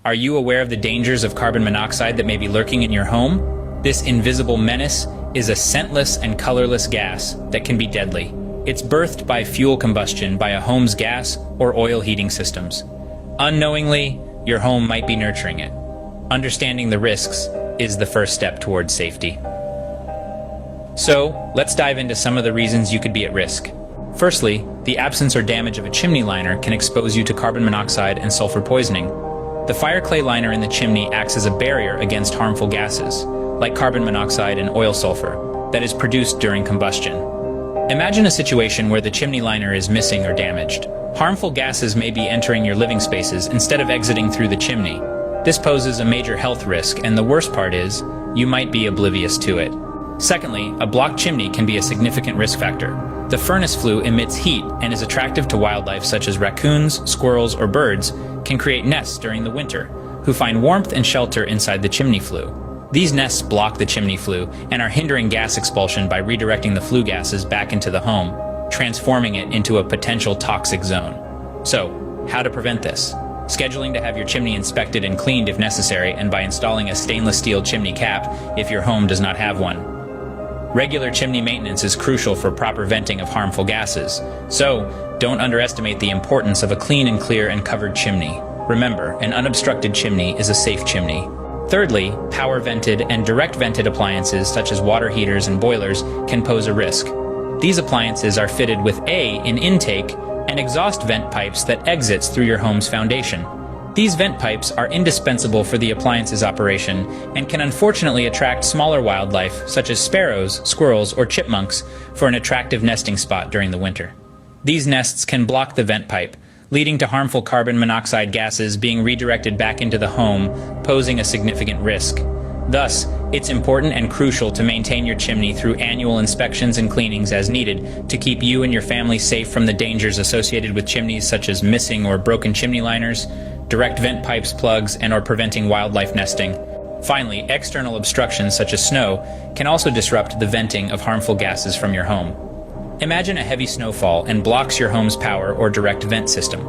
Are you aware of the dangers of carbon monoxide that may be lurking in your home? This invisible menace is a scentless and colorless gas that can be deadly. It's birthed by fuel combustion by a home's gas or oil heating systems. Unknowingly, your home might be nurturing it. Understanding the risks is the first step towards safety. So, let's dive into some of the reasons you could be at risk. Firstly, the absence or damage of a chimney liner can expose you to carbon monoxide and sulfur poisoning. The fire clay liner in the chimney acts as a barrier against harmful gases, like carbon monoxide and oil sulfur, that is produced during combustion. Imagine a situation where the chimney liner is missing or damaged. Harmful gases may be entering your living spaces instead of exiting through the chimney. This poses a major health risk, and the worst part is, you might be oblivious to it. Secondly, a blocked chimney can be a significant risk factor. The furnace flue emits heat and is attractive to wildlife such as raccoons, squirrels, or birds, can create nests during the winter, who find warmth and shelter inside the chimney flue. These nests block the chimney flue and are hindering gas expulsion by redirecting the flue gases back into the home, transforming it into a potential toxic zone. So, how to prevent this? Scheduling to have your chimney inspected and cleaned if necessary, and by installing a stainless steel chimney cap if your home does not have one. Regular chimney maintenance is crucial for proper venting of harmful gases, so don't underestimate the importance of a clean and clear and covered chimney. Remember, an unobstructed chimney is a safe chimney. Thirdly, power-vented and direct-vented appliances such as water heaters and boilers can pose a risk. These appliances are fitted with an intake and exhaust vent pipes that exits through your home's foundation. These vent pipes are indispensable for the appliance's operation and can unfortunately attract smaller wildlife such as sparrows, squirrels, or chipmunks for an attractive nesting spot during the winter. These nests can block the vent pipe, leading to harmful carbon monoxide gases being redirected back into the home, posing a significant risk. Thus, it's important and crucial to maintain your chimney through annual inspections and cleanings as needed to keep you and your family safe from the dangers associated with chimneys such as missing or broken chimney liners, direct vent pipes, plugs, and/or preventing wildlife nesting. Finally, external obstructions such as snow can also disrupt the venting of harmful gases from your home. Imagine a heavy snowfall and blocks your home's power or direct vent system.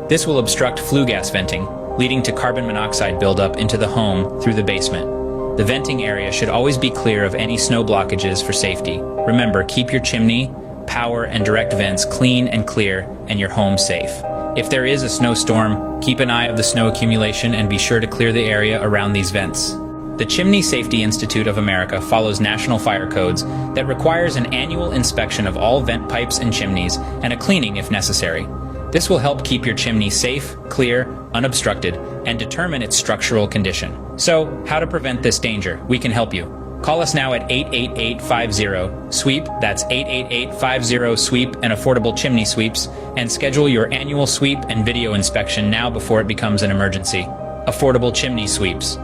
This will obstruct flue gas venting, leading to carbon monoxide buildup into the home through the basement. The venting area should always be clear of any snow blockages for safety. Remember, keep your chimney, power, and direct vents clean and clear, and your home safe. If there is a snowstorm, keep an eye of the snow accumulation and be sure to clear the area around these vents. The Chimney Safety Institute of America follows national fire codes that requires an annual inspection of all vent pipes and chimneys and a cleaning if necessary. This will help keep your chimney safe, clear, unobstructed, and determine its structural condition. So, how to prevent this danger? We can help you. Call us now at 888-50-SWEEP, that's 888-50-SWEEP and Affordable Chimney Sweeps, and schedule your annual sweep and video inspection now before it becomes an emergency. Affordable Chimney Sweeps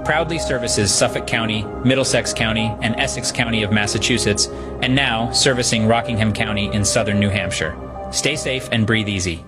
proudly services Suffolk County, Middlesex County, and Essex County of Massachusetts, and now servicing Rockingham County in southern New Hampshire. Stay safe and breathe easy.